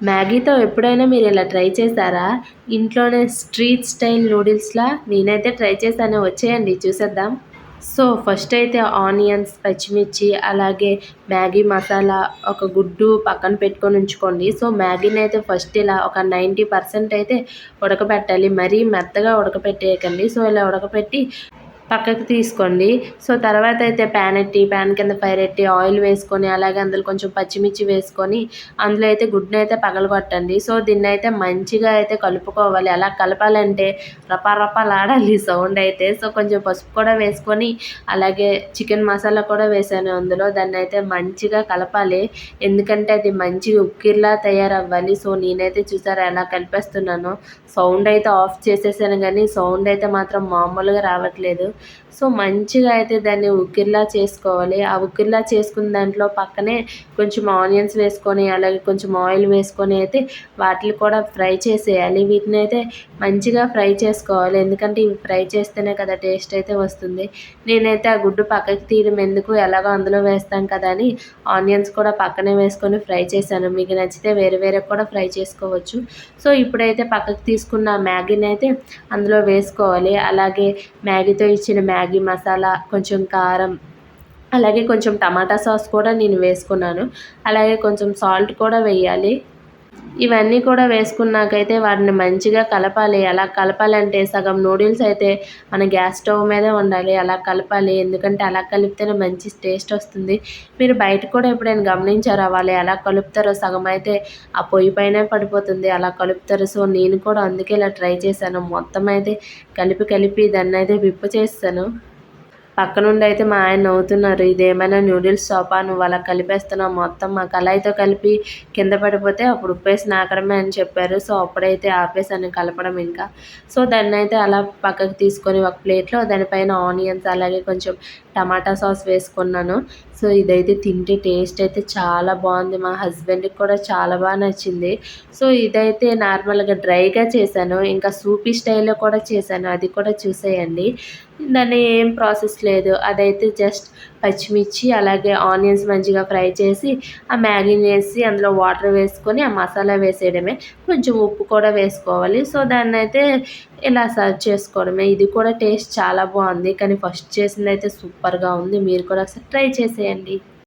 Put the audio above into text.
మ్యాగీతో ఎప్పుడైనా మీరు ఇలా ట్రై చేశారా? ఇంట్లోనే స్ట్రీట్ స్టైల్ నూడిల్స్‌లా నేనైతే ట్రై చేశాను. వచ్చేయండి చూసేద్దాం. సో, ఫస్ట్ అయితే ఆనియన్స్, పచ్చిమిర్చి అలాగే మ్యాగీ మసాలా, ఒక గుడ్డు పక్కన పెట్టుకొని ఉంచుకోండి. సో, మ్యాగీనైతే ఫస్ట్ ఇలా ఒక 90% అయితే ఉడకబెట్టాలి. మరీ మెత్తగా ఉడకపెట్టేయకండి. సో, ఇలా ఉడకపెట్టి పక్కకి తీసుకోండి. సో, తర్వాతయితే ప్యాన్ కింద ఫైరెట్టి ఆయిల్ వేసుకొని, అలాగే అందులో కొంచెం పచ్చిమిర్చి వేసుకొని, అందులో అయితే గుడ్డునైతే పగలగొట్టండి. సో, దీన్నైతే మంచిగా అయితే కలుపుకోవాలి. ఎలా కలపాలంటే రపరపలాడాలి సౌండయితే. సో, కొంచెం పసుపు కూడా వేసుకొని, అలాగే చికెన్ మసాలా కూడా వేశాను అందులో. దాన్నైతే మంచిగా కలపాలి. ఎందుకంటే అది మంచిగా ఉక్కిరిలా తయారవ్వాలి. సో, నేనైతే చూసారా ఎలా కలిపేస్తున్నానో. సౌండయితే ఆఫ్ చేసేసాను గానీ, సౌండయితే మాత్రం మామూలుగా రావట్లేదు. సో, మంచిగా అయితే దాన్ని ఉక్కిరిలా చేసుకోవాలి. ఆ ఉక్కిరిలా చేసుకున్న దాంట్లో పక్కనే కొంచెం ఆనియన్స్ వేసుకొని, అలాగే కొంచెం ఆయిల్ వేసుకొని అయితే వాటిని కూడా ఫ్రై చేసేయాలి. వీటినైతే మంచిగా ఫ్రై చేసుకోవాలి. ఎందుకంటే ఇవి ఫ్రై చేస్తేనే కదా టేస్ట్ అయితే వస్తుంది. నేనైతే ఆ గుడ్డు పక్కకి తీయడం ఎందుకు, ఎలాగో అందులో వేస్తాం కదా అని ఆనియన్స్ కూడా పక్కనే వేసుకొని ఫ్రై చేశాను. మీకు నచ్చితే వేరే వేరే కూడా ఫ్రై చేసుకోవచ్చు. సో, ఇప్పుడైతే పక్కకు తీసుకున్న మ్యాగీనైతే అందులో వేసుకోవాలి. అలాగే మ్యాగీతో ఇచ్చిన మ్యాగీ మసాలా, కొంచెం కారం, అలాగే కొంచెం టమాటా సాస్ కూడా నేను వేసుకున్నాను. అలాగే కొంచెం సాల్ట్ కూడా వేయాలి. ఇవన్నీ కూడా వేసుకున్నాకైతే వాటిని మంచిగా కలపాలి. ఎలా కలపాలంటే సగం నూడిల్స్ అయితే మన గ్యాస్ స్టవ్ మీదే ఉండాలి. అలా కలపాలి. ఎందుకంటే అలా కలిపితేనే మంచి టేస్ట్ వస్తుంది. మీరు బయట కూడా ఎప్పుడైనా గమనించారా? వాళ్ళు ఎలా కలుపుతారో సగం అయితే ఆ పొయ్యి పైనే పడిపోతుంది. అలా కలుపుతారు. సో, నేను కూడా అందుకే ఇలా ట్రై చేశాను. మొత్తం అయితే కలిపి దాన్నైతే విప్పు చేసేసాను. పక్కనుండి అయితే మా ఆయన నవ్వుతున్నారు. ఇదేమైనా న్యూడిల్స్ షాపా? నువ్వు అలా కలిపేస్తున్నావు మొత్తం మా కళాయితో కలిపి కింద పడిపోతే అప్పుడు ఉప్పేసి నాకడమే అని చెప్పారు. సో, అప్పుడైతే ఆపేసాను కలపడం ఇంకా. సో, దాన్నైతే అలా పక్కకు తీసుకొని ఒక ప్లేట్‌లో దానిపైన ఆనియన్స్ అలాగే కొంచెం టమాటా సాస్ వేసుకున్నాను. సో, ఇదైతే తింటే టేస్ట్ అయితే చాలా బాగుంది. మా హస్బెండ్‌కి కూడా చాలా బాగా నచ్చింది. సో, ఇదైతే నార్మల్‌గా డ్రైగా చేశాను. ఇంకా సూపీ స్టైల్‌లో కూడా చేశాను. అది కూడా చూసేయండి. దాన్ని ఏం ప్రాసెస్ లేదు. అదైతే జస్ట్ పచ్చిమిర్చి అలాగే ఆనియన్స్ మంచిగా ఫ్రై చేసి, ఆ మ్యాగీని వేసి అందులో వాటర్ వేసుకొని, ఆ మసాలా వేసేయడమే. కొంచెం ఉప్పు కూడా వేసుకోవాలి. సో, దాన్నైతే ఇలా సర్వ్ చేసుకోవడమే. ఇది కూడా టేస్ట్ చాలా బాగుంది. కానీ ఫస్ట్ చేసిందైతే సూపర్‌గా ఉంది. మీరు కూడా ఒకసారి ట్రై చేసేయండి.